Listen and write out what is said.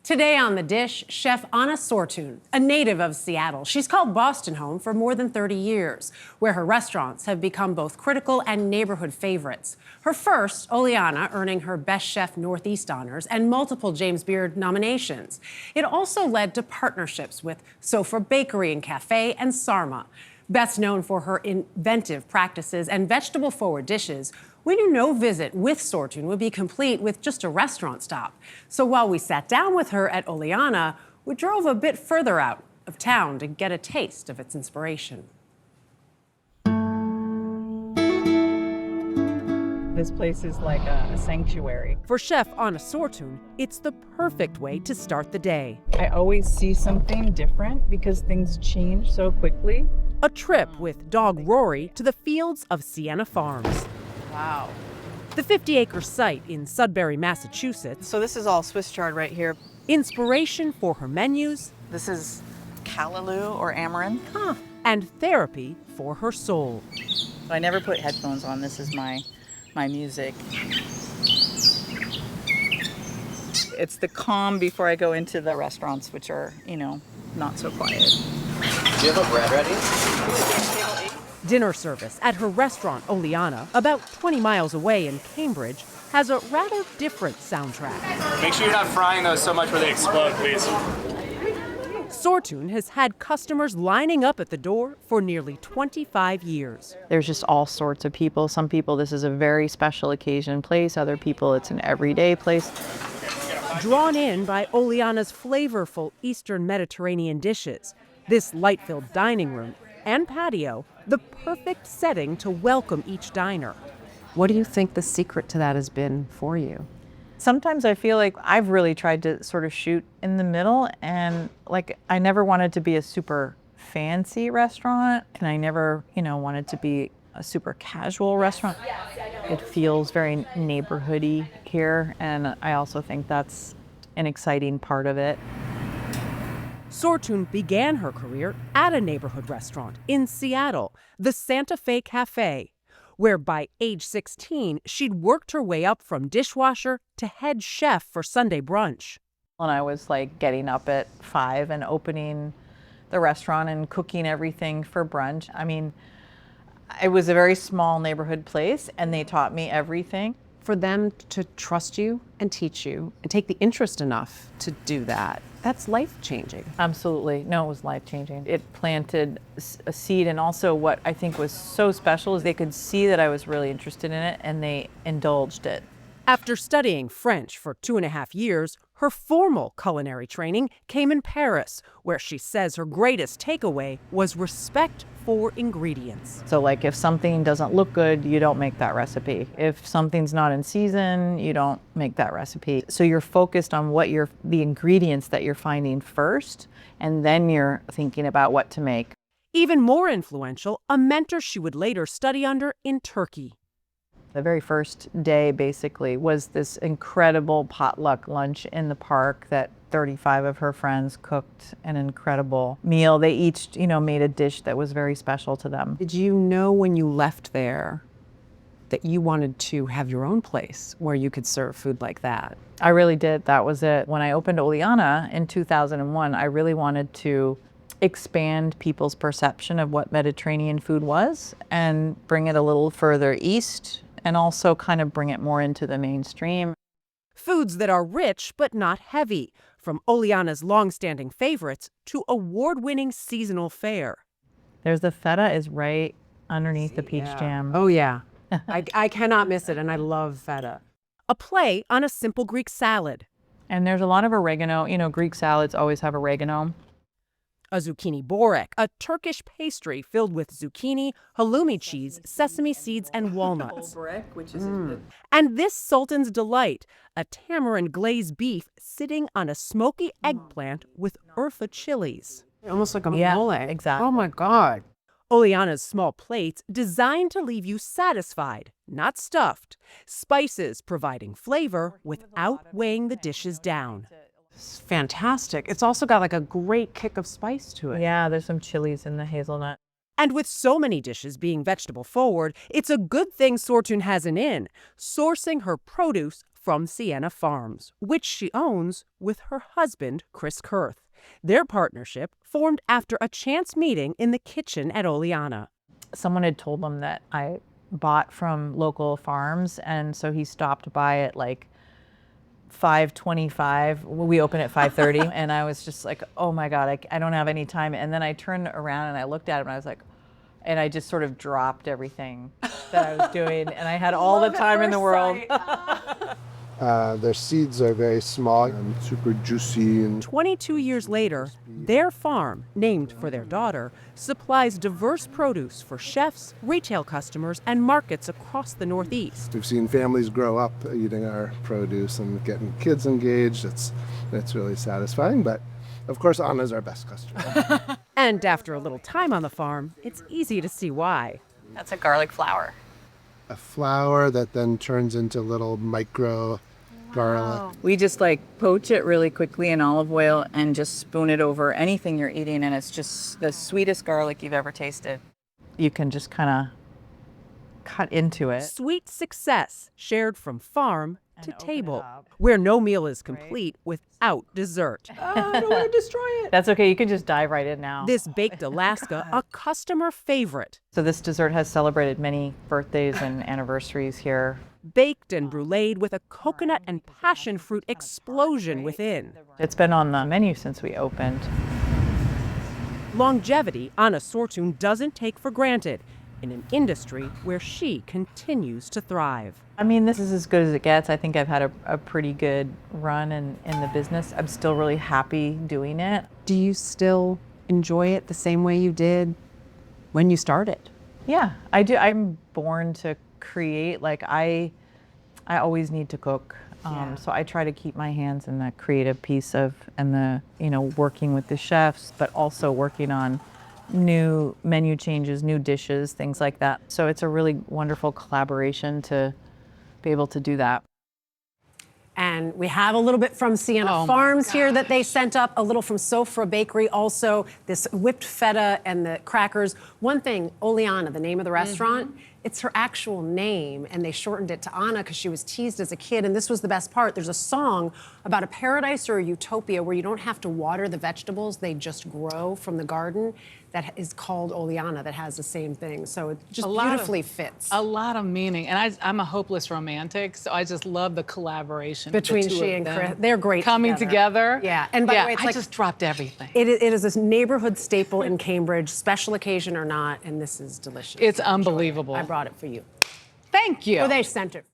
Today on The Dish, Chef Ana Sortun, a native of Seattle. She's called Boston home for more than 30 years, where her restaurants have become both critical and neighborhood favorites. Her first, Oleana, earning her Best Chef Northeast honors and multiple James Beard nominations. It also led to partnerships with Sofa Bakery and Cafe and Sarma. Best known for her inventive practices and vegetable-forward dishes, we knew no visit with Sortune would be complete with just a restaurant stop. So while we sat down with her at Oleana, we drove a bit further out of town to get a taste of its inspiration. This place is like a sanctuary. For Chef Ana Sortun, it's the perfect way to start the day. I always see something different because things change so quickly. A trip with dog Rory to the fields of Sienna Farms. Wow. The 50-acre site in Sudbury, Massachusetts. So this is all Swiss chard right here. Inspiration for her menus. This is callaloo or amaranth. And therapy for her soul. I never put headphones on. This is my music. It's the calm before I go into the restaurants, which are, not so quiet. Do you have a bread ready? Dinner service at her restaurant, Oleana, about 20 miles away in Cambridge, has a rather different soundtrack. Make sure you're not frying those so much where they explode, please. Sortune has had customers lining up at the door for nearly 25 years. There's just all sorts of people. Some people, this is a very special occasion place. Other people, it's an everyday place. Drawn in by Oleana's flavorful Eastern Mediterranean dishes, this light-filled dining room and patio, the perfect setting to welcome each diner. What do you think the secret to that has been for you? Sometimes I feel like I've really tried to sort of shoot in the middle, and I never wanted to be a super fancy restaurant, and I never, wanted to be a super casual restaurant. It feels very neighborhoody here, and I also think that's an exciting part of it. Sortune began her career at a neighborhood restaurant in Seattle, the Santa Fe Cafe, where by age 16, she'd worked her way up from dishwasher to head chef for Sunday brunch. And I was getting up at 5 and opening the restaurant and cooking everything for brunch. I mean, it was a very small neighborhood place, and they taught me everything. For them to trust you and teach you and take the interest enough to do that, that's life-changing. Absolutely. No, it was life-changing. It planted a seed, and also what I think was so special is they could see that I was really interested in it, and they indulged it. After studying French for 2.5 years, her formal culinary training came in Paris, where she says her greatest takeaway was respect for ingredients. So if something doesn't look good, you don't make that recipe. If something's not in season, you don't make that recipe. So you're focused on the ingredients that you're finding first, and then you're thinking about what to make. Even more influential, a mentor she would later study under in Turkey. The very first day, basically, was this incredible potluck lunch in the park that 35 of her friends cooked an incredible meal. They each, made a dish that was very special to them. Did you know when you left there that you wanted to have your own place where you could serve food like that? I really did. That was it. When I opened Oleana in 2001, I really wanted to expand people's perception of what Mediterranean food was and bring it a little further east, and also kind of bring it more into the mainstream. Foods that are rich but not heavy, from Oleana's long-standing favorites to award-winning seasonal fare. There's the feta is right underneath the peach jam. Oh, yeah. I cannot miss it, and I love feta. A play on a simple Greek salad. And there's a lot of oregano. Greek salads always have oregano. A zucchini borek, a Turkish pastry filled with zucchini, halloumi cheese, sesame seeds, and walnuts. And this Sultan's Delight, a tamarind glazed beef sitting on a smoky eggplant with Urfa chilies. Almost like a Yeah, mole. exactly. Oh my God. Oleana's small plates designed to leave you satisfied, not stuffed. Spices providing flavor without weighing the dishes down. It's fantastic. It's also got a great kick of spice to it. Yeah, there's some chilies in the hazelnut. And with so many dishes being vegetable forward, it's a good thing Sortune has an in, sourcing her produce from Sienna Farms, which she owns with her husband, Chris Kurth. Their partnership formed after a chance meeting in the kitchen at Oleana. Someone had told them that I bought from local farms, and so he stopped by at like 5:25. We open at 5:30, and I was just like, oh my God, I don't have any time. And then I turned around and I looked at him and I was like, and I just sort of dropped everything that I was doing, and I had all the time in the world. Their seeds are very small and super juicy. And 22 years later, their farm, named for their daughter, supplies diverse produce for chefs, retail customers, and markets across the Northeast. we've seen families grow up eating our produce and getting kids engaged. It's really satisfying, but of course Anna's our best customer. And after a little time on the farm, it's easy to see why. That's a garlic flower. A flour that then turns into little micro garlic. We just like poach it really quickly in olive oil and just spoon it over anything you're eating, and it's just the sweetest garlic you've ever tasted. You can just kind of cut into it. Sweet success shared from farm to open it table, up. where no meal is complete without dessert. I don't want to destroy it. That's okay. You can just dive right in now. This baked Alaska, a customer favorite. So this dessert has celebrated many birthdays and anniversaries here. Baked and bruleed with a coconut and passion fruit explosion within. It's been on the menu since we opened. Longevity Ana Sortun doesn't take for granted in an industry where she continues to thrive. I mean, this is as good as it gets. I think I've had a pretty good run in the business. I'm still really happy doing it. Do you still enjoy it the same way you did when you started? Yeah, I do. I'm born to create. Like I always need to cook. So I try to keep my hands in the creative piece of, and the, working with the chefs, but also working on new menu changes, new dishes, things like that. So it's a really wonderful collaboration to be able to do that. And we have a little bit from Sienna Farms here that they sent up, a little from Sofra Bakery, also this whipped feta and the crackers. One thing, Oleana, the name of the restaurant, it's her actual name, and they shortened it to Ana because she was teased as a kid, and this was the best part. There's a song about a paradise or a utopia where you don't have to water the vegetables, they just grow from the garden, that is called Oleana, that has the same thing. So it just beautifully fits. A lot of meaning. And I'm a hopeless romantic, so I just love the collaboration Between the two she of and them Chris. They're great coming together. Yeah, and by the way, it's I just dropped everything. It is a neighborhood staple in Cambridge, special occasion or not, and this is delicious. It's Enjoy it. unbelievable. I brought it for you. Thank you. Or they sent it.